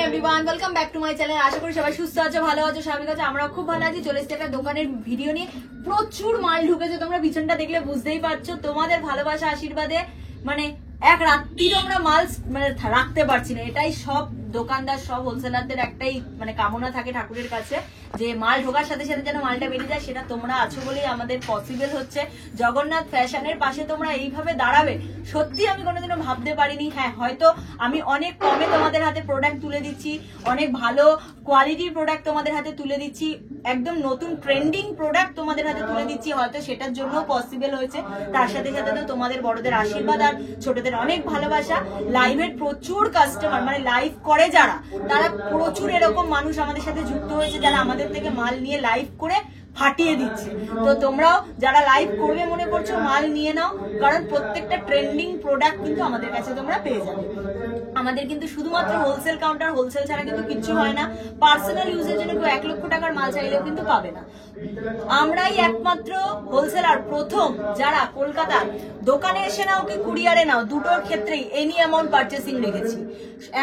Everyone, welcome back to my channel. আশা করি সবাই সুস্থ আছো, ভালো আছো, স্বাভাবিক আছো। আমরা খুব ভালো আছি। চলে এসেছি একটা দোকানের ভিডিও নিয়ে। প্রচুর মাল ঢুকেছে, তোমরা পিছনটা দেখলে বুঝতেই পারছো। তোমাদের ভালোবাসা আশীর্বাদে মানে এক রাত্রিও আমরা মাল মানে রাখতে পারছি না। এটাই সব দোকানদার, সব হোলসেলারদের একটাই মানে কামনা থাকে ঠাকুরের কাছে, যে মাল ঢোকার সাথে সাথে যেন মালটা বেরিয়ে যায়। সেটা তোমরা আছো বলেই আমাদের পসিবল হচ্ছে। জগন্নাথ ফ্যাশনের পাশে তোমরা এইভাবে দাঁড়াবে, সত্যি আমি কোনোদিনও ভাবতে পারিনি। হ্যাঁ, হয়তো আমি অনেক কমে তোমাদের হাতে প্রোডাক্ট তুলে দিচ্ছি, অনেক ভালো কোয়ালিটির প্রোডাক্ট তোমাদের হাতে তুলে দিচ্ছি, একদম নতুন ট্রেন্ডিং প্রোডাক্ট তোমাদের হাতে তুলে দিচ্ছি, হয়তো সেটার জন্য পসিবল হয়েছে। তার সাথে সাথে তো তোমাদের বড়দের আশীর্বাদ আর ছোটদের অনেক ভালোবাসা। লাইভের প্রচুর কাস্টমার, মানে লাইভ করে যারা, তারা প্রচুর এরকম মানুষ আমাদের সাথে যুক্ত হয়েছে, যারা আমাদের থেকে মাল নিয়ে লাইভ করে ফাটিয়ে দিচ্ছে। তো তোমরাও যারা লাইভ করবে মনে করছো, মাল নিয়ে নাও, কারণ প্রত্যেকটা ট্রেন্ডিং প্রোডাক্ট কিন্তু আমাদের কাছে তোমরা পেয়ে যাবে। আমাদের কিন্তু শুধুমাত্র হোলসেল কাউন্টার, হোলসেল ছাড়া কিন্তু কিচ্ছু হয় না। পার্সোনাল ইউজের জন্য কেউ 1 লক্ষ টাকার মাল চাইলেও কিন্তু পাবে না। আমরাই একমাত্র হোলসেলার প্রথম যারা কলকাতার দোকানে এসে নাও কি কুরিয়ারে নাও, দুটোর ক্ষেত্রেই এনি অ্যামাউন্ট পারচেসিং রেখেছি।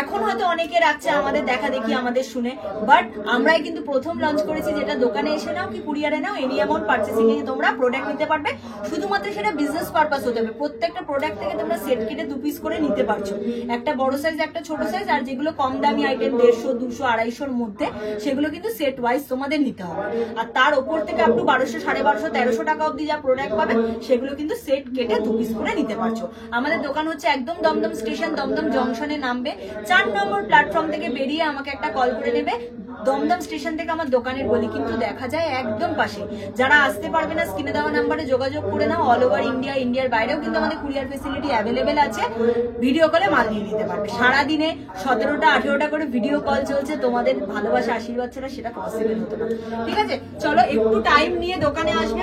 এখন হয়তো অনেকে রাখছে আমাদের দেখা দেখি, আমাদের শুনে, বাট আমরাই কিন্তু প্রথম লঞ্চ করেছি যেটা দোকানে এসে নাও কি কুরিয়ারে নাও, এনি অ্যামাউন্ট পারচেসিং এ তোমরা প্রোডাক্ট নিতে পারবে। শুধুমাত্র সেটা বিজনেস পারপাস হতে হবে। প্রত্যেকটা প্রোডাক্ট থেকে তোমরা সেট কেটে 2 পিস করে নিতে পারছো, একটা বড় সাইজ একটা ছোট সাইজ। আর যেগুলো কম দামি আইটেম 150, 200, 250 মধ্যে, সেগুলো কিন্তু সেট ওয়াইজ তোমাদের নিতে হবে। আর তার উপর থেকে আপ টু 1200, 1250, 1300 টাকা অব্দি যা প্রোডাক্ট পাবে, সেগুলো কিন্তু সেট কেটে 2 পিস করে নিতে পারছো। আমাদের দোকান হচ্ছে একদম দমদম স্টেশন, দমদম জংশনে নামবে, 4 নম্বর প্ল্যাটফর্ম থেকে বেরিয়ে আমাকে একটা কল করে নেবে। দমদম স্টেশন থেকে আমার দোকানের গলি কিন্তু দেখা যায় একদম পাশে। যারা আসতে পারবে না, স্ক্রিনে দেওয়া নাম্বারে যোগাযোগ করে নাও। অল ওভার ইন্ডিয়া, ইন্ডিয়ার বাইরেও কিন্তু আমাদের কুরিয়ার ফেসিলিটি অ্যাভেলেবেল আছে। ভিডিও কলে মাল নিয়ে নিতে পারবে। সারাদিনে 17টা 18টা করে ভিডিও কল চলছে। তোমাদের ভালোবাসা আশীর্বাদ ছাড়া সেটা পসিবল হতো না। ঠিক আছে, চলো একটু টাইম নিয়ে দোকানে আসবে।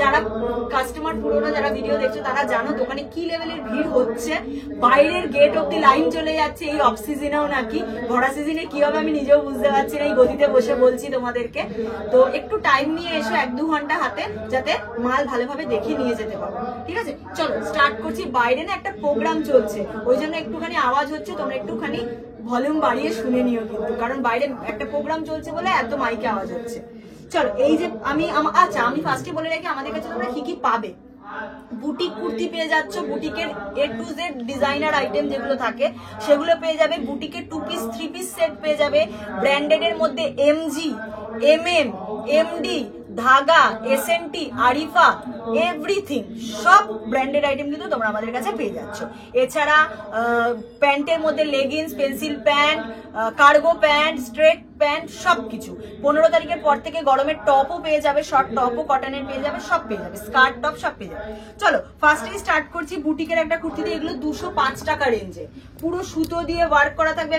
যারা কাস্টমার পুরোনো যারা ভিডিও দেখছো, তারা জানো দোকানে কি লেভেলের ভিড় হচ্ছে। বাইরের গেট অব্দি লাইন চলে যাচ্ছে, এই অফ সিজনেও নাকি। ভরা সিজনে কি হবে আমি নিজেও বুঝতে পারছি না, এই গদিতে বসে বলছি তোমাদেরকে। তো একটু টাইম নিয়ে এসো, 1-2 ঘন্টা হাতে, যাতে মাল ভালোভাবে দেখে নিয়ে যেতে পারো। ঠিক আছে, চলো স্টার্ট করছি। বাইরে না একটা প্রোগ্রাম চলছে, ওই জন্য একটুখানি আওয়াজ হচ্ছে, তোমরা একটুখানি ভলিউম বাড়িয়ে শুনে নিও কিন্তু, কারণ বাইরে একটা প্রোগ্রাম চলছে বলে এত মাইকে আওয়াজ হচ্ছে। চলো, এই যে আচ্ছা আমি ফার্স্টে বলে রাখি আমাদের কাছে তোমরা কি কি পাবে। বুটিক কুর্তি পেয়ে যাচ্ছ, বুটিকের A to Z designer item যেগুলো থাকে সেগুলো পেয়ে যাবে। বুটিকের 2 পিস 3 পিস সেট পেয়ে যাবে। ব্র্যান্ডেড এর মধ্যে MG, MM, MD, ধাগা, SNT, Arifa, everything, সব ব্র্যান্ডেড আইটেম কিন্তু তোমরা আমাদের কাছে পেয়ে যাচ্ছ। এছাড়া প্যান্টের মধ্যে leggings, pencil pant, cargo pant, straight pant, সবকিছু। 15 তারিখের পর থেকে গরমের টপও পেয়ে যাবে, শর্ট টপও কটনের পেয়ে যাবে, সব পেয়ে যাবে, স্কার্ট টপ সব পেয়ে যাবে। চলো ফার্স্টেই স্টার্ট করছি বুটিকের একটা কুর্তি দিয়ে। এগুলো 205 টাকা রেঞ্জে, পুরো সুতো দিয়ে ওয়ার্ক করা থাকবে।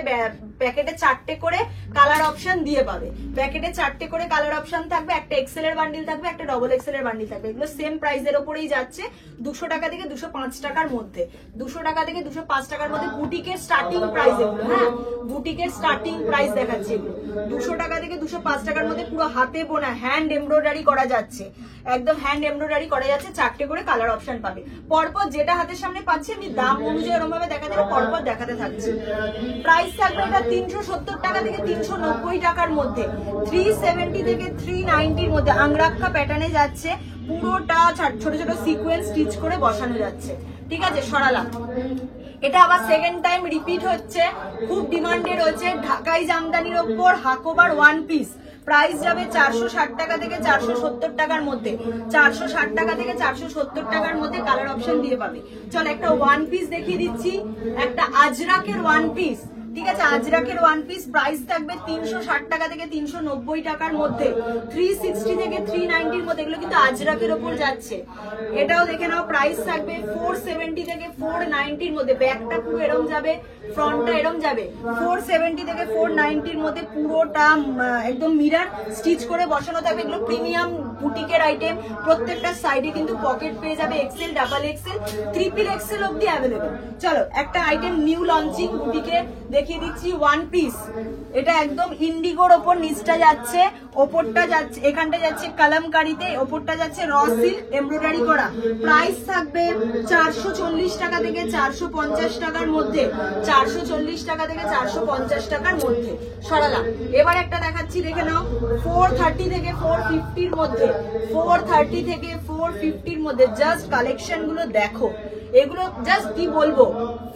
প্যাকেটে 4টে করে কালার অপশন দিয়ে পাবে। প্যাকেটে 4টে করে কালার অপশন থাকবে, একটা এক্সেল এর বান্ডিল থাকবে, একটা ডবল এক্সেল এর বান্ডিল থাকবে। এগুলো সেম প্রাইসের ওপরেই যাচ্ছে, 200 টাকা থেকে 205 টাকার মধ্যে। 200 টাকা থেকে 205 টাকার মধ্যে বুটিকের স্টার্টিং প্রাইস এগুলো। হ্যাঁ, বুটিকের স্টার্টিং প্রাইস দেখাচ্ছি এগুলো। 200 টাকা থেকে 205 টাকার মধ্যে পুরো হাতে বোনা হ্যান্ড এমব্রয়ডারি করা যাচ্ছে, একদম হ্যান্ড এমব্রয়ডারি করা যাচ্ছে। 4টে করে কালার অপশন পাবে। পরপর যেটা হাতের সামনে পাচ্ছি আমি দাম অনুযায়ী এরকম ভাবে দেখাতে, পরপর দেখাতে থাকছি। প্রাইস থাকবে এটা 370 টাকা থেকে 390 টাকার মধ্যে, 370 থেকে 390 এর মধ্যে। আংরাক্ষা প্যাটার্নে যাচ্ছে, পুরোটা ছোট ছোট সিকোয়েন্স স্টিচ করে বসানো যাচ্ছে। ঠিক আছে, সরালাম। এটা আবার সেকেন্ড টাইম রিপিট হচ্ছে, খুব ডিমান্ডে রয়েছে। ঢাকাই জামদানির ওপর হাকোবার 1 পিস, প্রাইস যাবে 460 টাকা থেকে 470 টাকার মধ্যে। 460 টাকা থেকে 470 টাকার মধ্যে কালার অপশন দিয়ে পাবে। চল একটা 1 পিস দেখিয়ে দিচ্ছি, একটা আজরাকের 1 পিস। ঠিক আছে, আজরাকের 1 পিস প্রাইস থাকবে 360 টাকা থেকে 390 টাকার মধ্যে, 360 থেকে 390 এর মধ্যে। এগুলো কিন্তু আজরাকের ওপর যাচ্ছে। এটাও দেখে নাও, প্রাইস থাকবে 470 থেকে 490 এর মধ্যে। ব্যাকটা পুরো এরম যাবে, ফ্রন্টটা এরম যাবে। 470 থেকে 490 এর মধ্যে পুরোটা একদম মিরর স্টিচ করে বসানো থাকবে। এগুলো প্রিমিয়াম বুটিকের আইটেম। প্রত্যেকটা সাইডে কিন্তু পকেট পেয়ে যাবে, XL, double XL, triple XL অব্দি অ্যাভেলেবেল। চলো একটা আইটেম নিউ লঞ্চিং বুটিকে দেখিয়ে দিচ্ছি, 1 পিস। এটা একদম ইন্ডিগোর ওপর নিচটা যাচ্ছে, ওপরটা যাচ্ছে, এখানটা যাচ্ছে কালামকারিতে, ওপরটা যাচ্ছে র সিল্ক এমব্রয়ডারি করা। প্রাইস থাকবে 440 টাকা থেকে 450 টাকার মধ্যে। 440 টাকা থেকে 450 টাকার মধ্যে সরালাম। এবার একটা দেখাচ্ছি, দেখে নাও 430 থেকে 450 মধ্যে, 430 থেকে 450 মধ্যে। জাস্ট কালেকশন গুলো দেখো, এগুলো জাস্ট কি বলবো,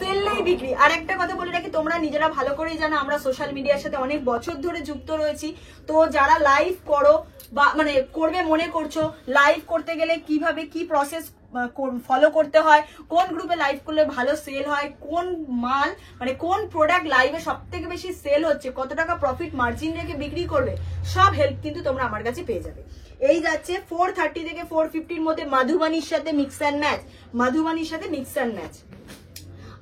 ফেললেই বিক্রি। আর একটা কথা বলে রাখি, তোমরা নিজেরা ভালো করেই জানো আমরা সোশ্যাল মিডিয়ার সাথে অনেক বছর ধরে যুক্ত রয়েছি। তো যারা লাইভ করো বা মানে করবে মনে করছো, লাইভ করতে গেলে কিভাবে কি প্রসেস ফলো করতে হয়, কোন গ্রুপে লাইভ করলে ভালো সেল হয়, কোন মাল মানে কোন প্রোডাক্ট লাইভে সব থেকে বেশি সেল হচ্ছে, কত টাকা প্রফিট মার্জিন রেখে বিক্রি করবে, সব হেল্প কিন্তু তোমরা আমার কাছে পেয়ে যাবে। এই যাচ্ছে 430 থেকে 450 মধ্যে মাধুবানির সাথে মিক্স অ্যান্ড ম্যাচ, মাধুবানির সাথে মিক্স অ্যান্ড ম্যাচ।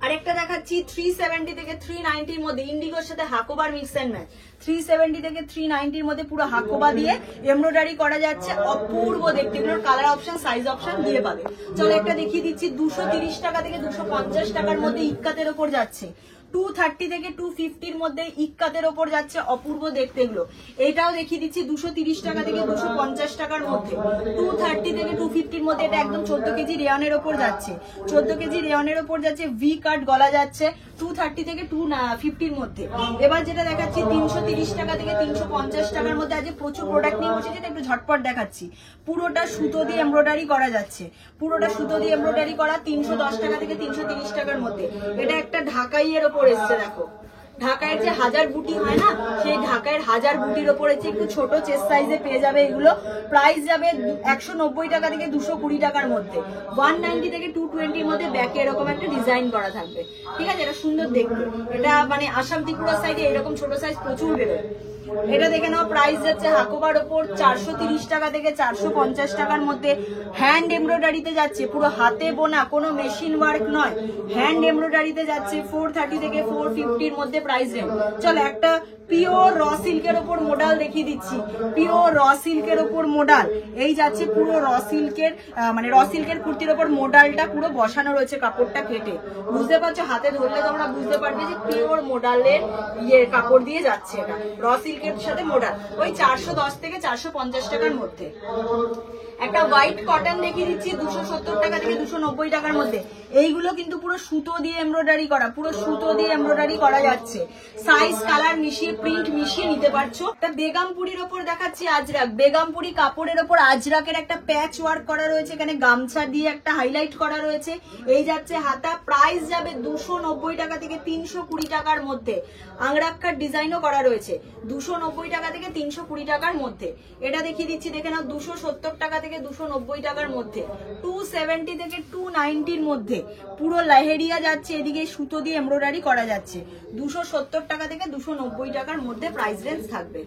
আরেকটা দেখাচ্ছি 370 থেকে 390 মধ্যে ইন্ডিগোর সাথে হাকোবার মিক্স অ্যান্ড ম্যাচ। 370 থেকে 390 মধ্যে পুরো হাকোবা দিয়ে এমব্রয়ডারি করা যাচ্ছে, অপূর্ব দেখতে। এগুলোর কালার অপশন সাইজ অপশন দিয়ে পাবে। চলো একটা দেখিয়ে দিচ্ছি, 230 টাকা থেকে 250 টাকার মধ্যে ইক্কাতের ওপর যাচ্ছে। 230 থেকে 250 মধ্যে ইক্কাতের ওপর যাচ্ছে, অপূর্ব দেখতে এগুলো। এটাও দেখিয়ে দিচ্ছি 230 টাকা থেকে 250 টাকার মধ্যে। 230 থেকে 250 মধ্যে এটা একদম 14 কেজি রেয়নের ওপর যাচ্ছে, 14 কেজি রেয়নের ওপর যাচ্ছে, ভি কাট গলা যাচ্ছে 230 থেকে 250 মধ্যে। এবার যেটা দেখাচ্ছি 330 টাকা থেকে 350 টাকার মধ্যে। আজ প্রচুর প্রোডাক্ট নিয়ে বসেছি, যেটা একটু ঝটপট দেখাচ্ছি। পুরোটা সুতো দিয়ে এমব্রয়ডারি করা যাচ্ছে, পুরোটা সুতো দিয়ে এমব্রয়ডারি করা, 310 টাকা থেকে 330 টাকার মধ্যে। এটা একটা ঢাকাইয়ের ওপর এসছে, দেখো ঢাকায়ের যে হাজার বুটি হয় না, সেই ঢাকায়ের হাজার বুটির ওপর এসে একটু ছোট চেস্ট সাইজে পেয়ে যাবে এগুলো। প্রাইস যাবে 190 টাকা থেকে 220 টাকার মধ্যে। 190 থেকে 220 মধ্যে ব্যাকে এরকম একটা ডিজাইন করা থাকবে, ঠিক আছে। এটা সুন্দর দেখতে, এটা মানে আসাম ত্রিপুরা সাইডে এরকম ছোট সাইজ প্রচুর বেরোয়। এটা দেখে নাও, প্রাইস যাচ্ছে হাকোবার ওপর 430 টাকা থেকে 450 টাকার মধ্যে। হ্যান্ড এমব্রয়ডারিতে যাচ্ছে, পুরো হাতে বোনা, কোনো মেশিন ওয়ার্ক নয়, হ্যান্ড এমব্রয়ডারিতে যাচ্ছে। 430 থেকে 450 মধ্যে প্রাইস রেঞ্জ। চলো একটা পিওর র সিল্কের ওপর মডেল দেখিয়ে দিচ্ছি, পিওর র সিল্কের ওপর মডেল। এই যাচ্ছে পুরো র সিল্কের মানে র সিল্কের কুর্তির ওপর মডেলটা পুরো বসানো রয়েছে, কাপড়টা কেটে। বুঝতে পারছো, হাতে ধরলে তোমরা বুঝতে পারবে যে পিওর মডেলের কাপড় দিয়ে যাচ্ছে। এটা র সিল্কের সাথে মডেল, ওই 410 থেকে 450 টাকার মধ্যে। একটা হোয়াইট কটন দেখিয়ে দিচ্ছি 270 টাকা থেকে 290 টাকার মধ্যে। এইগুলো কিন্তু পুরো সুতো দিয়ে এমব্রয়ডারি করা, পুরো সুতো দিয়ে এমব্রয়ডারি করা যাচ্ছে। সাইজ কালার মিশিয়ে প্রিন্ট মিশিয়ে নিতে পারছো। একটা বেগমপুরির ওপর দেখাচ্ছি আজরাক, বেগমপুরি কাপড়ের ওপর আজরাকের একটা প্যাচ ওয়ার্ক করা রয়েছে, এখানে গামছা দিয়ে একটা হাইলাইট করা রয়েছে। এই যাচ্ছে হাতা, প্রাইস যাবে 290 টাকা থেকে 320 টাকার মধ্যে। আংরাক্কার ডিজাইনও করা রয়েছে, 290 টাকা থেকে 320 টাকার মধ্যে। এটা দেখিয়ে দিচ্ছি, দেখে নাও 270 টাকা থেকে 290 টাকার মধ্যে। 270 থেকে 290 মধ্যে পুরো লাহেরিয়া যাচ্ছে, এদিকে সুতো দিয়ে এমব্রয়ডারি করা যাচ্ছে। 270 টাকা থেকে 290 টাকার মধ্যে প্রাইস রেঞ্জ থাকবে।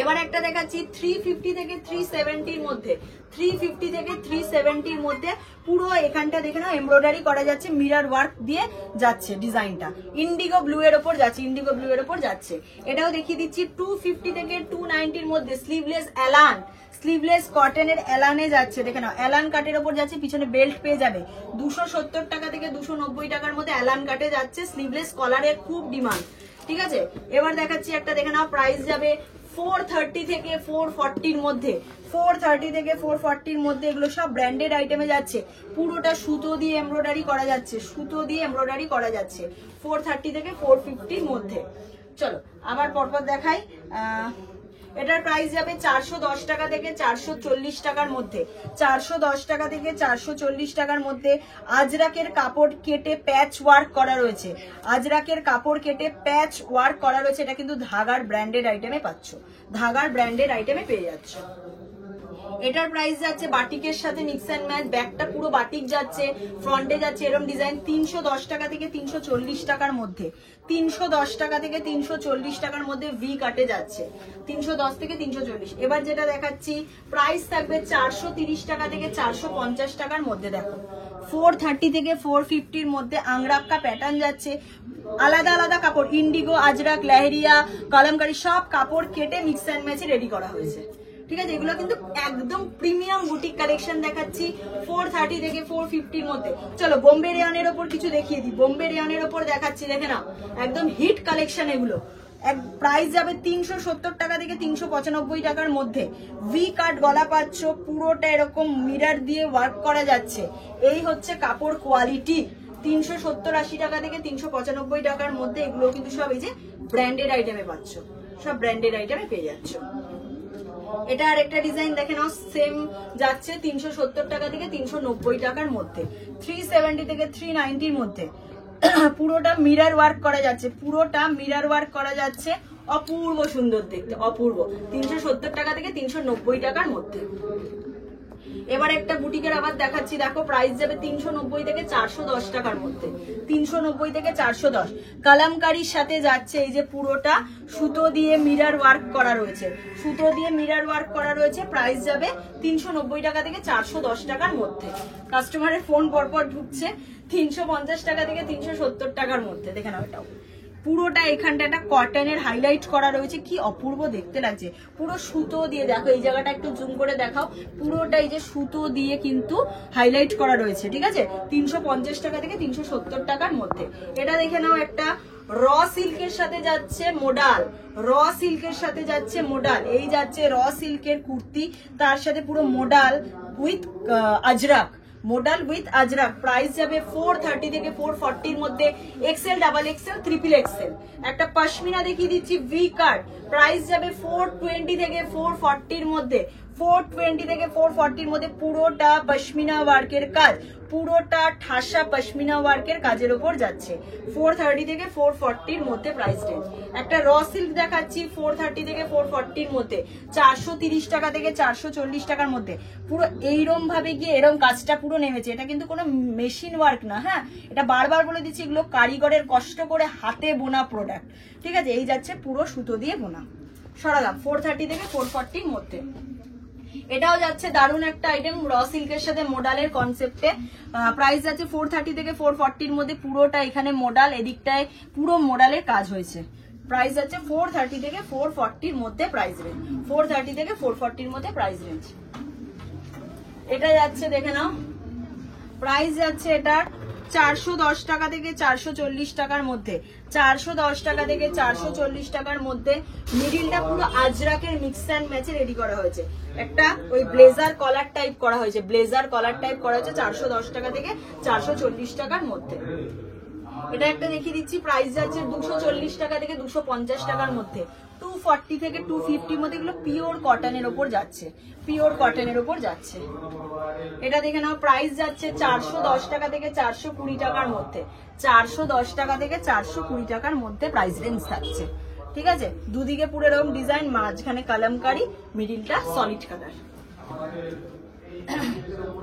এবার একটা দেখাচ্ছি 350 থেকে 370 মধ্যে, 350 থেকে 370 মধ্যে পুরো এখানটা দেখে নাও এমব্রয়ডারি করা যাচ্ছে, মিরর ওয়ার্ক দিয়ে যাচ্ছে ডিজাইনটা। ইন্ডিগো ব্লু এর ওপর যাচ্ছে, ইন্ডিগো ব্লু এর ওপর যাচ্ছে। এটাও দেখিয়ে দিচ্ছি 250 থেকে 290 মধ্যে। স্লিভলেস অ্যালান, স্লিভলেস কটনের অ্যালানে যাচ্ছে, দেখে নাও অ্যালান কাটের ওপর যাচ্ছে, পিছনে বেল্ট পেয়ে যাবে। 270 টাকা থেকে 290 টাকার মধ্যে অ্যালান কাটে যাচ্ছে, স্লিভলেস কলারের খুব ডিমান্ড, ঠিক আছে। এবার দেখাচ্ছি একটা, দেখে নাও প্রাইস যাবে 430 থেকে 440 মধ্যে। 430 থেকে 440 মধ্যে এগুলো সব ব্র্যান্ডেড আইটেমে যাচ্ছে, পুরোটা সুতো দিয়ে এমব্রয়ডারি করা যাচ্ছে, সুতো দিয়ে এমব্রয়ডারি করা যাচ্ছে 430 থেকে 450 মধ্যে। চলো আবার পরপর দেখাই। এটার প্রাইস যাবে 410 টাকা থেকে 440 টাকার মধ্যে, 410 টাকা থেকে 440 টাকার মধ্যে। আজরাকের কাপড় কেটে প্যাচ ওয়ার্ক করা রয়েছে, আজরাকের কাপড় কেটে প্যাচ ওয়ার্ক করা রয়েছে। এটা কিন্তু ধাগার ব্র্যান্ডেড আইটেমে পাচ্ছ, ধাগার ব্র্যান্ডেড আইটেমে পেয়ে যাচ্ছ। এটার প্রাইস যাচ্ছে বাটিকের সাথে মিক্স অ্যান্ড ম্যাচ, ব্যাকটা পুরো বাটিক যাচ্ছে, ফ্রন্টে যাচ্ছে এরকম ডিজাইন। 310 টাকা থেকে 340 টাকার মধ্যে, 310 টাকা থেকে 340 টাকার মধ্যে ভি কাটে যাচ্ছে, 310 থেকে 340। এবার যেটা দেখাচ্ছি প্রাইস থাকবে 430 টাকা থেকে 450 টাকার মধ্যে। দেখো 430 থেকে 450 মধ্যে আংরাক্কা প্যাটার্ন যাচ্ছে, আলাদা আলাদা কাপড়, ইন্ডিগো, আজরাক, লাহেরিয়া, কলমকারী সব কাপড় কেটে মিক্স অ্যান্ড ম্যাচে রেডি করা হয়েছে, ঠিক আছে। এগুলো কিন্তু একদম প্রিমিয়াম বুটিক কালেকশন দেখাচ্ছি 430 থেকে 450 মধ্যে। চলো বোম্বে রেয়নের ওপর কিছু দেখিয়ে দিই, বোম্বে রেয়নের ওপর দেখাচ্ছি, দেখে নাও একদম হিট কালেকশন এগুলো। প্রাইস যাবে 370 টাকা থেকে 395 টাকার মধ্যে। ভি কাট গলা পাচ্ছ, পুরোটা এরকম মিরর দিয়ে ওয়ার্ক করা যাচ্ছে। এই হচ্ছে কাপড় কোয়ালিটি, 370-80 টাকা থেকে 395 টাকার মধ্যে। এগুলো কিন্তু সব এই যে ব্র্যান্ডেড আইটেমে পাচ্ছ, সব ব্র্যান্ডেড আইটেমে পেয়ে যাচ্ছ। এটা আর একটা ডিজাইন দেখে নাও, সেম যাচ্ছে 370 টাকা থেকে 390 টাকার মধ্যে, 370 থেকে 390 মধ্যে। পুরোটা মিরর ওয়ার্ক করা যাচ্ছে, পুরোটা মিরর ওয়ার্ক করা যাচ্ছে, অপূর্ব সুন্দর দেখতে, অপূর্ব। 370 টাকা থেকে 390 টাকার মধ্যে। এবার একটা বুটিকের আবার দেখাচ্ছি, দেখো প্রাইস যাবে 390 থেকে 410 টাকার মধ্যে, 390 থেকে 410। কালামকারীর সাথে যাচ্ছে এই যে পুরোটা সুতো দিয়ে মিরর ওয়ার্ক করা রয়েছে, সুতো দিয়ে মিরর ওয়ার্ক করা রয়েছে। প্রাইস যাবে 390 টাকা থেকে 410 টাকার মধ্যে। কাস্টমারের ফোন পরপর ঢুকছে। 350 টাকা থেকে 370 টাকার মধ্যে। দেখে নাও, এটাও পুরোটা এখানটা একটা কটনের হাইলাইট করা রয়েছে, কি অপূর্ব দেখতে লাগছে। পুরো সুতো দিয়ে, দেখো এই জায়গাটা একটু জুম করে দেখাও, পুরোটা এই যে সুতো দিয়ে কিন্তু হাইলাইট করা রয়েছে, ঠিক আছে। 350 টাকা থেকে 370 টাকার মধ্যে। এটা দেখে নাও, একটা র সিল্কের সাথে যাচ্ছে মডাল, র সিল্কের সাথে যাচ্ছে মডাল। এই যাচ্ছে র সিল্কের কুর্তি, তার সাথে পুরো modal with Ajrakh, modal with Ajrakh. Price যাবে 430 থেকে 440 মধ্যে, XL, double XL, triple XL. একটা পশমিনা দেখিয়ে দিচ্ছি, ভি কাট। প্রাইস যাবে 420 থেকে 440 মধ্যে, 420 থেকে 440 মধ্যে। পুরোটা পশমিনা ওয়ার্কের কাজ, পুরোটা ঠাসা পশমিনা ওয়ার্কের কাজের উপর যাচ্ছে। 430 থেকে 440 মধ্যে প্রাইস রেঞ্জ। একটা র সিল্ক দেখাচ্ছি 430 থেকে 440 মধ্যে, 430 টাকা থেকে 440 টাকার মধ্যে। পুরো এইরকম ভাবে গিয়ে এরকম কাজটা পুরো নেমেছে। এটা কিন্তু কোনো মেশিন ওয়ার্ক না, হ্যাঁ, এটা বারবার বলে দিচ্ছি, এগুলো কারিগরের কষ্ট করে হাতে বোনা প্রোডাক্ট, ঠিক আছে। এই যাচ্ছে পুরো সুতো দিয়ে বোনা। সরালাম 430 থেকে 440 মধ্যে। এটাও যাচ্ছে দারুণ একটা আইটেম, র সিল্কের সাথে মডালের কনসেপ্টে। প্রাইস যাচ্ছে 430 থেকে 440 মধ্যে। পুরোটা এখানে মডাল, এদিকটায় পুরো মডালের কাজ হয়েছে। প্রাইস যাচ্ছে 430 থেকে 440 মধ্যে প্রাইস রেঞ্জ, 430 থেকে 440 মধ্যে প্রাইস রেঞ্জ। এটা যাচ্ছে দেখে নাও, প্রাইস যাচ্ছে এটার 410 টাকা থেকে 440 টাকার মধ্যে, 410 টাকা থেকে 440 টাকার মধ্যে। মিডিলটা পুরো আজরাকের মিক্স অ্যান্ড ম্যাচে রেডি করা হয়েছে, একটা ওই ব্লেজার কলার টাইপ করা হয়েছে, ব্লেজার কলার টাইপ করা হয়েছে 410 টাকা থেকে 440 টাকার মধ্যে। এটা একটা দেখিয়ে দিচ্ছি, প্রাইস যাচ্ছে 240 টাকা থেকে 250 টাকার মধ্যে, 240 থেকে 250 মধ্যে। এগুলো পিওর কটনের ওপর যাচ্ছে, পিওর কটনের ওপর যাচ্ছে। এটা দেখে নাও, প্রাইস যাচ্ছে 410 টাকা থেকে 420 টাকার মধ্যে, 410 টাকা থেকে 420 টাকার মধ্যে প্রাইস রেঞ্জ থাকছে, ঠিক আছে। দুদিকে পুরো এরকম ডিজাইন, মাঝখানে কালামকারি, মিডিলটা সলিড কালার।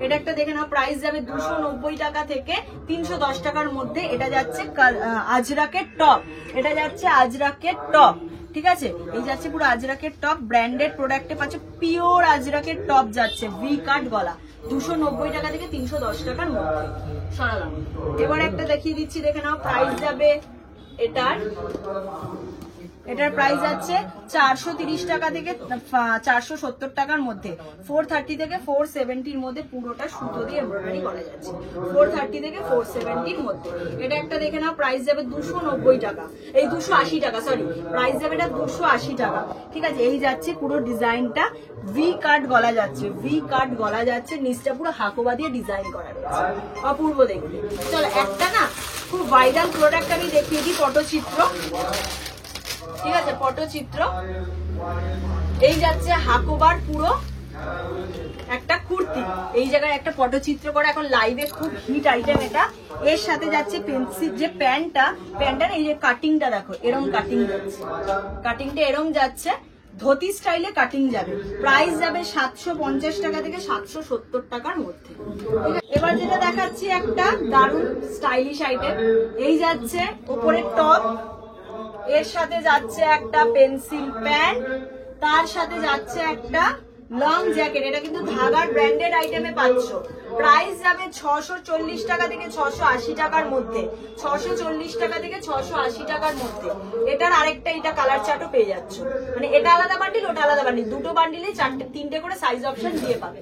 এটা একটা দেখে নাও, প্রাইস যাবে 290 টাকা থেকে 310 টাকার মধ্যে। এটা যাচ্ছে আজরাকের টপ, এটা যাচ্ছে আজরাকের টপ, ঠিক আছে। এই যাচ্ছে পুরো আজরাকের টপ, ব্র্যান্ডেড প্রোডাক্টে পাচ্ছে, পিওর আজরাকের টপ যাচ্ছে, ভি কাট গলা, 290 টাকা থেকে 310 টাকার মধ্যে। সরালাম। এবার একটা দেখিয়ে দিচ্ছি, দেখে নাও, প্রাইস যাবে এটার প্রাইস যাচ্ছে 430 টাকা থেকে 470 টাকার মধ্যে, 430 থেকে 470 মধ্যে। পুরোটা সুতো দিয়ে এমব্রয়ডারি করা যাচ্ছে, 430 থেকে 470 মধ্যে। এটা একটা দেখে নাও, প্রাইস যাবে 290 টাকা, এই 280 টাকা, সরি, প্রাইস যাবে এটা 280 টাকা, ঠিক আছে। এই যাচ্ছে পুরো ডিজাইনটা, ভি কাট গলা যাচ্ছে, ভি কাট গলা যাচ্ছে, নিচটা পুরো হাকোবা দিয়ে ডিজাইন করা রয়েছে, অপূর্ব দেখতে। চলো একটা না খুব ভাইরাল প্রোডাক্ট আমি দেখিয়ে দিই, পটচিত্র, ঠিক আছে, পটচিত্র। এই যাচ্ছে হাকোবার পুরো একটা কুর্তি, এই জায়গায় একটা পটচিত্র করা এখন লাইভে খুব হিট আইটেম এটা। এর সাথে যাচ্ছে পেন্সিল যে প্যান্টটার এই যে কাটিংটা দেখো, এরম কাটিং যাচ্ছে, কাটিংটা এরম যাচ্ছে, ধুতি স্টাইলে কাটিং যাবে। প্রাইস যাবে 750 টাকা থেকে 770 টাকার মধ্যে। এবার যেটা দেখাচ্ছি একটা দারুণ স্টাইলিশ আইটেম, এই যাচ্ছে উপরে টপ, এর সাথে যাচ্ছে একটা পেন্সিল প্যান্ট, তার সাথে যাচ্ছে একটা লং জ্যাকেট। এটা কিন্তু ধাগার ব্র্যান্ডেড আইটেমে পাচ্ছ। প্রাইস যাবে 640 টাকা থেকে 680 টাকার মধ্যে, 640 টাকা থেকে 680 টাকার মধ্যে। এটার আরেকটা এটা কালার চার্টও পেয়ে যাচ্ছ, মানে এটা আলাদা বান্ডিল, ওটা আলাদা বান্ডিল, দুটো বান্ডিলে তিনটে করে সাইজ অপশন দিয়ে পাবে,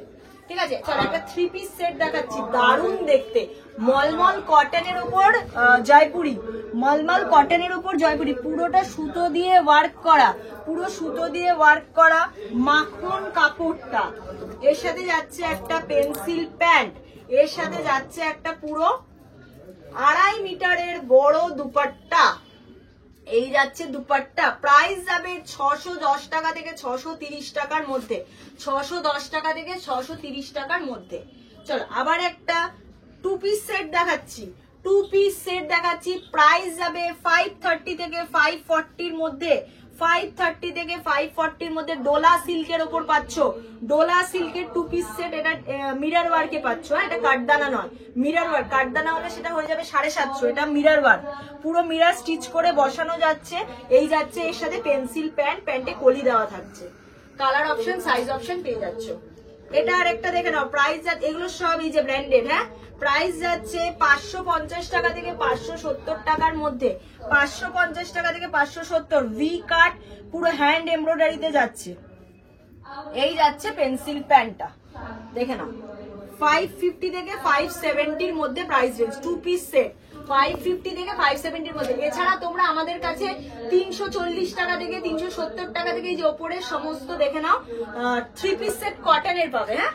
ঠিক আছে। চল একটা 3 পিস সেট দেখাচ্ছি, দারুণ দেখতে, মলমল কটনের উপর জয়পুরি, মলমল কটনের উপর জয়পুরি, পুরোটা সুতো দিয়ে ওয়ার্ক করা, পুরো সুতো দিয়ে ওয়ার্ক করা, মাখন কাপড়টা। এর সাথে যাচ্ছে একটা পেন্সিল প্যান্ট, এর সাথে যাচ্ছে একটা পুরো 2.5 মিটারের বড় দুপাট্টা, এই যাচ্ছে দুপাট্টা, প্রাইস যাবে 610 টাকা থেকে 630 টাকার মধ্যে, 610 টাকা থেকে 630 টাকার মধ্যে। চলো আবার একটা 2 পিস সেট দেখাচ্ছি, 2 পিস সেট দেখাচ্ছি, প্রাইস যাবে 530 থেকে 540 মধ্যে, 530 থেকে 540 মধ্যে। ডোলা সিল্কের ওপর পাচ্ছ, ডোলা সিল্কের 2 পিস সেট, এটা মিরর ওয়ার্কে পাচ্ছ, এটা কাঠদানা নয়, মিরর ওয়ার্ক। কাঠদানা হলে সেটা হয়ে যাবে 750, এটা মিরর ওয়ার্ক, পুরো মিরর স্টিচ করে বসানো যাচ্ছে। এই যাচ্ছে এর সাথে পেন্সিল প্যান্ট, প্যান্টে কলি দেওয়া থাকছে, কালার অপশন সাইজ অপশন পেয়ে যাচ্ছ। এটা আর একটা দেখে নাও, প্রাইস এগুলো সব এই যে ব্র্যান্ডেড, হ্যাঁ, প্রাইস যাচ্ছে 550 টাকা থেকে 570 টাকার মধ্যে, 550 টাকা থেকে 570। ভি কাট পুরো হ্যান্ড এমব্রয়ডারিতে যাচ্ছে। এই যাচ্ছে পেন্সিল প্যান্টটা, দেখে নাও 550 থেকে 570 মধ্যে প্রাইস রেঞ্জ, 2 পিস সেট 550 থেকে 570 মধ্যে। এছাড়া তোমরা আমাদের কাছে 340 টাকা থেকে 370 টাকা থেকে এই যে ওপরের সমস্ত দেখে নাও 3 পিস সেট কটনের পাবে, হ্যাঁ।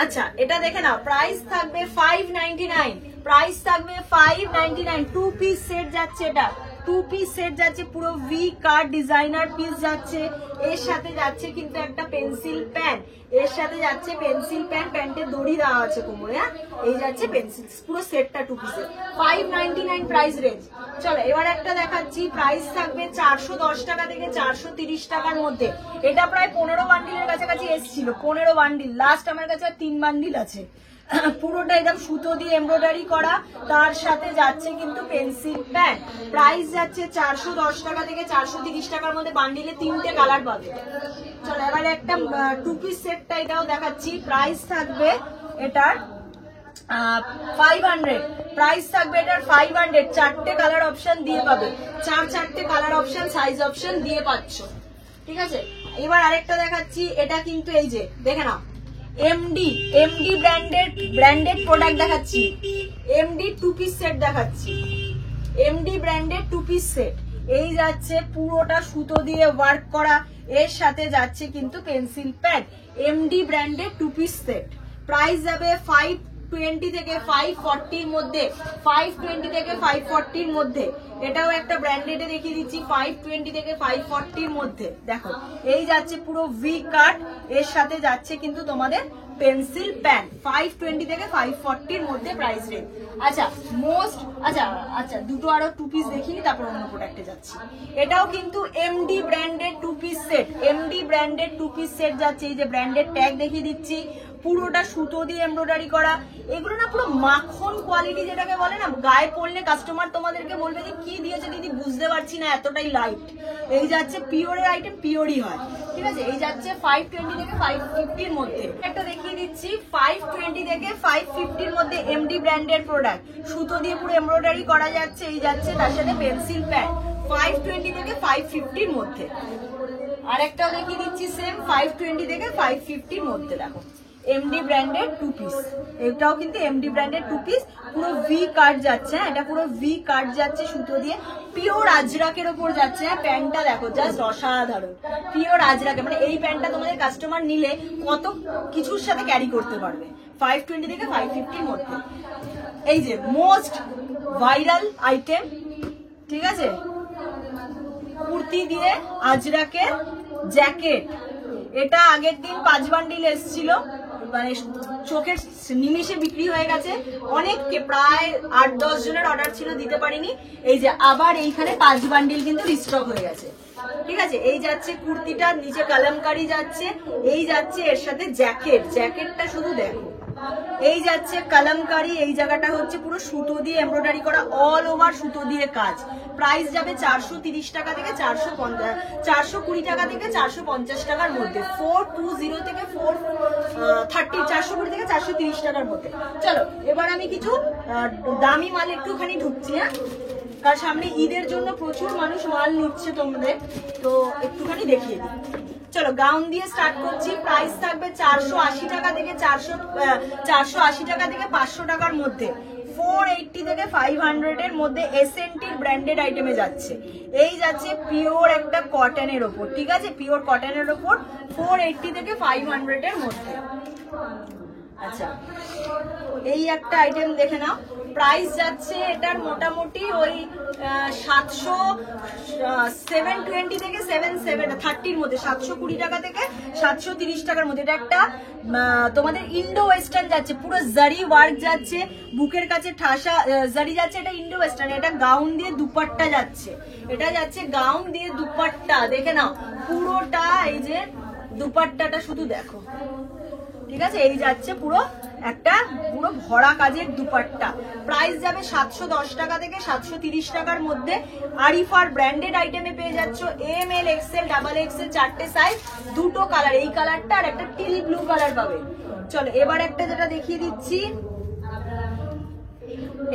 আচ্ছা এটা দেখে নাও, প্রাইস থাকবে 599, প্রাইস থাকবে 599। 2 পিস সেট যাচ্ছে, এটা 2 পিস সেট যাচ্ছে, পুরো ভি কাট ডিজাইনার পিস যাচ্ছে। এর সাথে যাচ্ছে কিন্তু একটা পেন্সিল প্যান্ট, এর সাথে যাচ্ছে পেন্সিল প্যান্ট, প্যান্টের দড়ি দেওয়া আছে কোমরে, হ্যাঁ। এই যাচ্ছে পেন্সিল, পুরো সেটটা 2 পিসের, 599 প্রাইস রেঞ্জ। চলো এবার একটা দেখাচ্ছি, প্রাইস থাকবে 410 টাকা থেকে 430 টাকার মধ্যে। এটা প্রায় 15 বান্ডিলের কাছাকাছি এসেছিল, 15 বান্ডিল, লাস্ট আমার কাছে 3 বান্ডিল আছে। পুরোটা একদম সুতো দিয়ে এমব্রয়ডারি করা, তার সাথে যাচ্ছে কিন্তু পেন্সিল প্যান্ট। প্রাইস যাচ্ছে 410 টাকা থেকে 430 টাকার মধ্যে, বান্ডিলে 3টে কালার পাবে। চলো এবার একটা 2 পিস সেটটা এটাও দেখাচ্ছি, প্রাইস থাকবে এটার 500, প্রাইস থাকবে এটার 500। 4টে কালার অপশন দিয়ে পাবে, 4টে কালার অপশন সাইজ অপশন দিয়ে পাচ্ছ, ঠিক আছে। এবার আরেকটা দেখাচ্ছি, এটা কিন্তু এই যে দেখে নাও এমডি ব্র্যান্ডেড প্রোডাক্ট দেখাচ্ছি, এমডি 2 পিস সেট দেখাচ্ছি, এমডি ব্র্যান্ডেড 2 পিস সেট। এই যাচ্ছে পুরোটা সুতো দিয়ে ওয়ার্ক করা, এর সাথে যাচ্ছে কিন্তু pencil pad, MD branded 2 piece set. Price যাবে 520 থেকে 540 মধ্যে, 520 থেকে 540 মধ্যে। এটাও একটা ব্র্যান্ডেডে দেখিয়ে দিচ্ছি, 520 থেকে 540 মধ্যে। দেখো এই যাচ্ছে পুরো ভি কাট, এর সাথে যাচ্ছে কিন্তু তোমাদের পেন্সিল প্যান্ট, 520 থেকে 540 মধ্যে প্রাইস রেঞ্জ। আচ্ছা আচ্ছা দুটো আরো 2 পিস দেখিনি, তারপর অন্য প্রোডাক্টে যাচ্ছি। এটাও কিন্তু MD branded 2 piece set, MD branded 2 piece set যাচ্ছে। এই যে ব্র্যান্ডেড ট্যাগ দেখিয়ে দিচ্ছি, পুরোটা সুতো দিয়ে এমব্রয়ডারি করা। এগুলো না পুরো মাখন কোয়ালিটি, যেটাকে বলে না, গায়ে পড়লে কাস্টমার তোমাদেরকে বলবে যে কি দিয়েছে দিদি, বুঝতে পারছি না, এতটাই লাইট। এই যাচ্ছে পিওরের আইটেম, পিওরই হয়, ঠিক আছে। এই যাচ্ছে 520 থেকে 550 মধ্যে। একটা দেখিয়ে দিচ্ছি 520 থেকে 550 মধ্যে এমডি ব্র্যান্ডের প্রোডাক্ট, সুতো দিয়ে পুরো এমব্রয়ডারি করা যাচ্ছে। এই যাচ্ছে তার সাথে পেন্সিল প্যাড, 520 থেকে 550 মধ্যে। আরেকটাও দেখিয়ে দিচ্ছি সেম 520 থেকে 550 মধ্যে। দেখো এমডি ব্র্যান্ডেড 2 পিস, এটাও কিন্তু এমডি ব্র্যান্ডেড 2 পিস, পুরো ভি কাট যাচ্ছে, এটা পুরো ভি কাট যাচ্ছে সুতো দিয়ে, পিওর আজরাকের ওপর যাচ্ছে। প্যান্টটা দেখো জাস্ট অসাধারণ, পিওর আজরাকে, মানে এই প্যান্টটা তোমাদের কাস্টমার নিলে কত কিছুর সাথে ক্যারি করতে পারবে। 520 থেকে 550 মধ্যে। এই যে মোস্ট ভাইরাল আইটেম, ঠিক আছে, কুর্তি দিয়ে আজরাকের জ্যাকেট। এটা আগের দিন 5 বান্ডিল এসেছিল, মানে চোখের নিমিষে বিক্রি হয়ে গেছে অনেককে, প্রায় 8-10 জনের অর্ডার ছিল, দিতে পারিনি। এই যে আবার এইখানে 5 বান্ডিল কিন্তু রিস্টক হয়ে গেছে, ঠিক আছে। এই যাচ্ছে কুর্তিটা, নিচে কালামকারি যাচ্ছে, এই যাচ্ছে এর সাথে জ্যাকেট, জ্যাকেটটা শুধু দেখো, এই যাচ্ছে কালামকারি, এই জায়গাটা হচ্ছে পুরো সুতো দিয়ে এমব্রয়ডারি করা, অল ওভার সুতো দিয়ে কাজ। প্রাইস যাবে 430 টাকা থেকে 420 টাকা থেকে 450 টাকার মধ্যে, 420 থেকে 430, 420 থেকে 430 টাকার মধ্যে। চলো এবার আমি কিছু দামি মাল একটুখানি ঢুকছি, হ্যাঁ, কারণ সামনে ঈদের জন্য প্রচুর মানুষ মাল নিচ্ছে তোমাদের, তো একটুখানি দেখিয়ে দিই। চলো গাউন দিয়ে স্টার্ট করছি, প্রাইস থাকবে 480 টাকা থেকে 480 টাকা থেকে 500 টাকার মধ্যে, 480 থেকে 500 এর মধ্যে এসএনটির ব্র্যান্ডেড আইটেমে যাচ্ছে। এই যাচ্ছে পিওর একটা কটনের ওপর, ঠিক আছে, পিওর কটনের ওপর 480 থেকে 500 এর মধ্যে। আচ্ছা এই একটা আইটেম দেখে নাও, প্রাইস যাচ্ছে এটার মোটামুটি ওই 720 থেকে 730 মধ্যে, 720 টাকা থেকে 730 টাকার মধ্যে। এটা একটা তোমাদের ইন্ডো ওয়েস্টার্ন যাচ্ছে, পুরো জারি ওয়ার্ক যাচ্ছে, বুকের কাছে ঠাসা জারি যাচ্ছে, এটা ইন্ডো ওয়েস্টার্ন। এটা গাউন দিয়ে দুপাট্টা যাচ্ছে, এটা যাচ্ছে গাউন দিয়ে দুপাট্টা, দেখে নাও পুরোটা। এই যে দুপাট্টাটা শুধু দেখো, ঠিক আছে, এই যাচ্ছে পুরো একটা পুরো ভরা কাজের দুপাট্টা। প্রাইস যাবে 710 টাকা থেকে 730 টাকার মধ্যে। আরিফার ব্র্যান্ডেড আইটেমে পেয়ে যাচ্ছ M L XL double XL, 4টে সাইজ, 2টো কালার, এই কালারটা আর একটা টিল ব্লু কালার পাবে। চলো এবার একটা যেটা দেখিয়ে দিচ্ছি,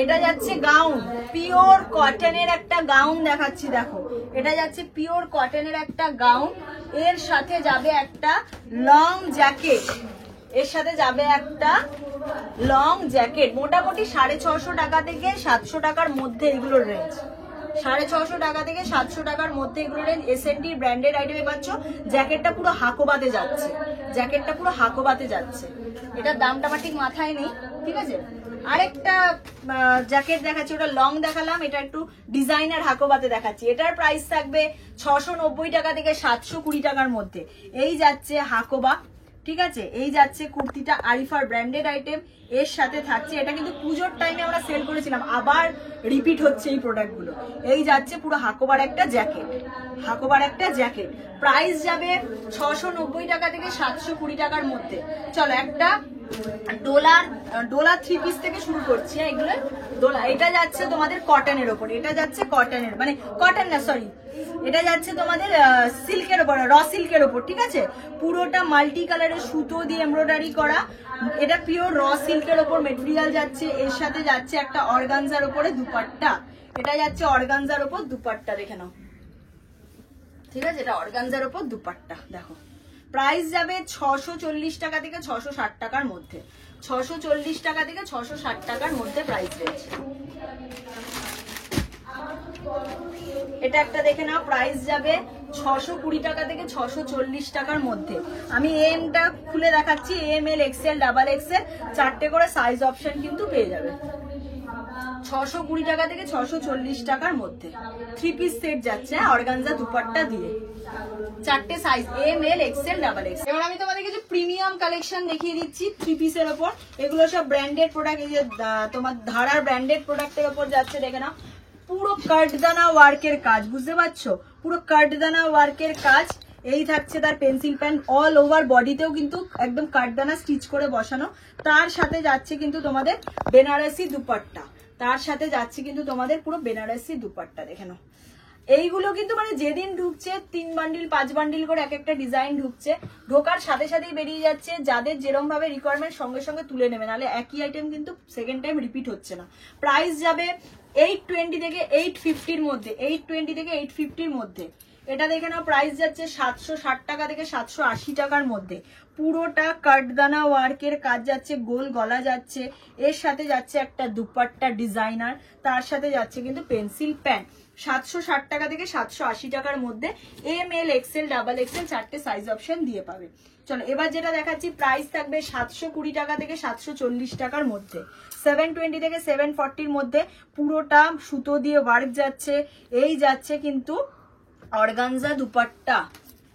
এটা যাচ্ছে গাউন, পিওর কটনের একটা গাউন দেখাচ্ছি, দেখো এটা যাচ্ছে পিওর কটনের একটা গাউন, এর সাথে যাবে একটা লং জ্যাকেট, এর সাথে যাবে একটা লং জ্যাকেট। মোটামুটি 650 টাকা থেকে 700 টাকার মধ্যে এগুলোর রেঞ্জ, 650 টাকা থেকে 700 টাকার মধ্যে এগুলো রেঞ্জ। এসএনটি ব্র্যান্ডেড আইটেমে পাচ্ছ। জ্যাকেটটা পুরো হাকোবাতে যাচ্ছে, জ্যাকেটটা পুরো হাকোবাতে যাচ্ছে। এটার দামটা আমার ঠিক মাথায় নেই, ঠিক আছে। আরেকটা জ্যাকেট দেখাচ্ছি, ওটা লং দেখালাম, এটা একটু ডিজাইনার হাকোবাতে দেখাচ্ছি। এটার প্রাইস থাকবে 690 টাকা থেকে 720 টাকার মধ্যে। এই যাচ্ছে হাকোবা, ঠিক আছে। এই যাচ্ছে কুর্তিটা, আরিফার ব্র্যান্ডেড আইটেম, এর সাথে থাকছে, এটা কিন্তু পুজোর টাইমে আমরা সেল করেছিলাম, আবার রিপিট হচ্ছে এই প্রোডাক্টগুলো। এই যাচ্ছে পুরো হাকোবার একটা জ্যাকেট, হাকোবার একটা জ্যাকেট। প্রাইস যাবে 690 টাকা থেকে 720 টাকার মধ্যে। চলো একটা ডোলা 3 পিস থেকে শুরু করছি। এগুলো ডোলা, এটা যাচ্ছে তোমাদের কটনের ওপর, এটা যাচ্ছে কটনের, মানে কটন না সরি, এটা যাচ্ছে তোমাদের সিল্কের ওপর, র সিল্কের ওপর, ঠিক আছে। পুরোটা মাল্টি কালারের সুতো দিয়ে এমব্রয়ডারি করা, এটা পিওর র সিল্কের ওপর মেটেরিয়াল যাচ্ছে। এর সাথে যাচ্ছে একটা অর্গানজার ওপরে দুপাট্টা, এটা যাচ্ছে অর্গানজার ওপর দুপাট্টা, দেখে নাও, ঠিক আছে। এটা অর্গানজার ওপর দুপাট্টা, দেখো। প্রাইস যাবে 640 টাকা থেকে 660 টাকার মধ্যে, 640 টাকা থেকে 660 টাকার মধ্যে প্রাইস রয়েছে। এটা একটা দেখে নাও, প্রাইস যাবে 620 টাকা থেকে 640 টাকার মধ্যে। আমি এমটা খুলে দেখাচ্ছি, M L XL double XL, 4টে করে সাইজ অপশন কিন্তু পেয়ে যাবে। 620 টাকা থেকে 640 টাকার মধ্যে 3 পিস সেট যাচ্ছে অর্গানজা দুপাট্টা দিয়ে, 4টে size M L XL double XL. এবার আমি তোমাদের কিছু প্রিমিয়াম কালেকশন দেখিয়ে দিচ্ছি 3 পিসের ওপর। এগুলো সব ব্র্যান্ডেড প্রোডাক্ট, এই যে তোমার ধারার ব্র্যান্ডেড প্রোডাক্টের ওপর যাচ্ছে, দেখে নাও পুরো কাটদানা ওয়ার্কের কাজ, বুঝতে পারছো, পুরো কাটদানা ওয়ার্কের কাজ। এই থাকছে তার পেন্সিল প্যান, অল ওভার বডিতেও কিন্তু একদম কাটদানা স্টিচ করে বসানো। তার সাথে যাচ্ছে কিন্তু তোমাদের বেনারসি দুপাট্টা, তার সাথে যাচ্ছে কিন্তু তোমাদের পুরো বেনারসি দুপাট্টা, দেখে নাও। এইগুলো কিন্তু মানে যেদিন ঢুকছে 3 বান্ডিল 5 বান্ডিল করে এক একটা ডিজাইন ঢুকছে, ঢোকার সাথে সাথেই বেরিয়ে যাচ্ছে। যাদের যেরকম ভাবে রিকোয়ারমেন্ট সঙ্গে সঙ্গে তুলে নেবে, নাহলে একই আইটেম কিন্তু সেকেন্ড টাইম রিপিট হচ্ছে না। প্রাইস যাবে 820 থেকে 850 মধ্যে, 820 থেকে 850 মধ্যে। এটা দেখে নাও, প্রাইস যাচ্ছে 760 টাকা থেকে 780 টাকার মধ্যে। পুরোটা কাটদানা ওয়ার্কের কাজ যাচ্ছে, গোল গলা যাচ্ছে, এর সাথে যাচ্ছে একটা দুপাট্টা ডিজাইনার, তার সাথে যাচ্ছে কিন্তু পেন্সিল প্যান্ট। 760 টাকা থেকে 780 টাকার মধ্যে M L XL double XL, 4টে সাইজ অপশন দিয়ে পাবে। চলো এবার যেটা দেখাচ্ছি, প্রাইস থাকবে 720 টাকা থেকে 740 টাকার মধ্যে, 720 থেকে 740 মধ্যে। পুরোটা সুতো দিয়ে ওয়ার্ক যাচ্ছে, এই যাচ্ছে কিন্তু অর্গানজা দুপাট্টা,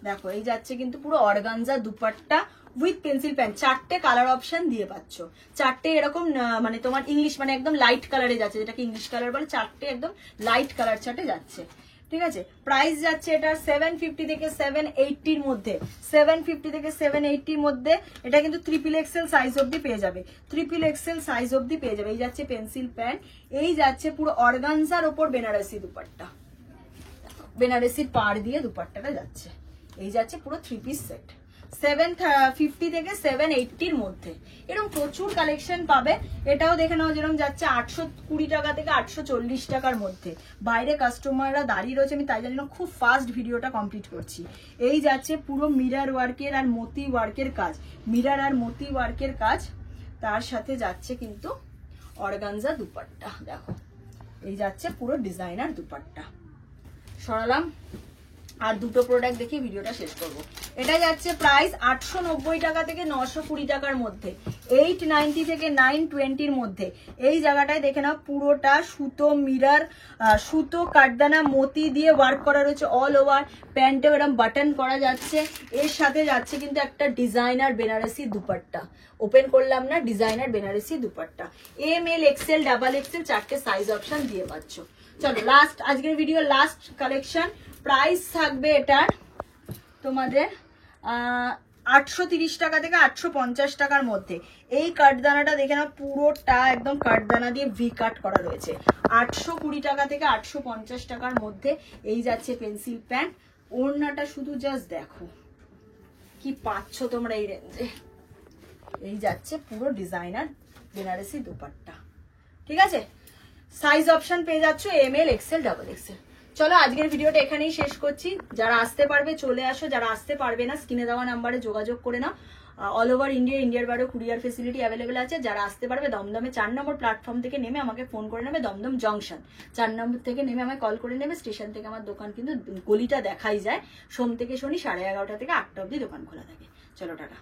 দেখো এই যাচ্ছে কিন্তু পুরো organza dupatta with pencil pants. 4টে কালার অপশন দিয়ে পাচ্ছ, 4টে এরকম মানে তোমার ইংলিশ মানে একদম লাইট কালারে যাচ্ছে, যেটাকে ইংলিশ কালার বলে, 4টে একদম লাইট কালার চার্টে যাচ্ছে, ঠিক আছে। প্রাইস যাচ্ছে এটা 750 থেকে 780 মধ্যে, 750 থেকে 780 মধ্যে। এটা কিন্তু ট্রিপল এক্সেল সাইজ অবধি পেয়ে যাবে, ট্রিপল এক্সেল সাইজ অবধি পেয়ে যাবে। এই যাচ্ছে পেন্সিল প্যান্ট, এই যাচ্ছে পুরো অর্গানজার ওপর বেনারসি দুপাট্টা, বেনারসির পাড় দিয়ে দুপাট্টাটা যাচ্ছে। এই যাচ্ছে পুরো 3 পিস সেট, 750 থেকে 780 মধ্যে। এরকম প্রচুর কালেকশন পাবে। এটাও দেখে নাও, যেরকম যাচ্ছে 820 টাকা থেকে 840 টাকার মধ্যে। বাইরে কাস্টমাররা দাঁড়িয়ে রয়েছে, আমি তাই জানি না, খুব ফাস্ট ভিডিওটা কমপ্লিট করছি। এই যাচ্ছে পুরো মিরার ওয়ার্কের আর মতি ওয়ার্কের কাজ, মিরার আর মতি ওয়ার্কের কাজ, তার সাথে যাচ্ছে কিন্তু অর্গানজা দুপাট্টা, দেখো এই যাচ্ছে পুরো ডিজাইনার দুপাট্টা। সরালাম, আর দুটো প্রোডাক্ট দেখে ভিডিওটা শেষ করব। এটা যাচ্ছে প্রাইস 890 টাকা থেকে 920 টাকার মধ্যে, 890 থেকে 920 মধ্যে। এই জায়গাটায় দেখে নাও পুরোটা সুতো মিরর, সুতো কাঠদানা মতি দিয়ে ওয়ার্ক করা রয়েছে অল ওভার। প্যান্টেও এরকম বাটন করা যাচ্ছে, এর সাথে যাচ্ছে কিন্তু একটা ডিজাইনার বেনারসি দুপাট্টা। ওপেন করলাম না, designer Banarasi dupatta. M L XL double XL চারটে সাইজ অপশন দিয়ে পাচ্ছ। চলো লাস্ট, আজকের ভিডিও লাস্ট কালেকশন। প্রাইস থাকবে এটার তোমাদের 830 টাকা থেকে 850 টাকার মধ্যে। এই কাঠদানাটা দেখে না পুরোটা একদম কাঠদানা দিয়ে ভি কাট করা রয়েছে। 820 টাকা থেকে 850 টাকার মধ্যে এই যাচ্ছে পেন্সিল প্যান্ট। ওড়নাটা শুধু জাস্ট দেখো কি পাচ্ছ তোমরা এই রেঞ্জে। এই যাচ্ছে পুরো ডিজাইনার বেনারসি দুপাট্টা, ঠিক আছে। সাইজ অপশন পেয়ে যাচ্ছ M L XL double XL. চলো আজকের ভিডিওটা এখানেই শেষ করছি। যারা আসতে পারবে চলে আসো, যারা আসতে পারবে না স্ক্রিনে দেওয়া নাম্বারে যোগাযোগ করে নাও। অল ওভার ইন্ডিয়া, ইন্ডিয়ার বাইরেও কুরিয়ার ফেসিলিটি অ্যাভেলেবেল আছে। যারা আসতে পারবে দমদমে 4 নম্বর প্ল্যাটফর্ম থেকে নেমে আমাকে ফোন করে নেবে, দমদম জংশন 4 নম্বর থেকে নেমে আমায় কল করে নেবে। স্টেশন থেকে আমার দোকান কিন্তু গলিটা দেখাই যায়। সোম থেকে শনি 11:30 থেকে 8টা অবধি দোকান খোলা থাকে। চলো টাটা।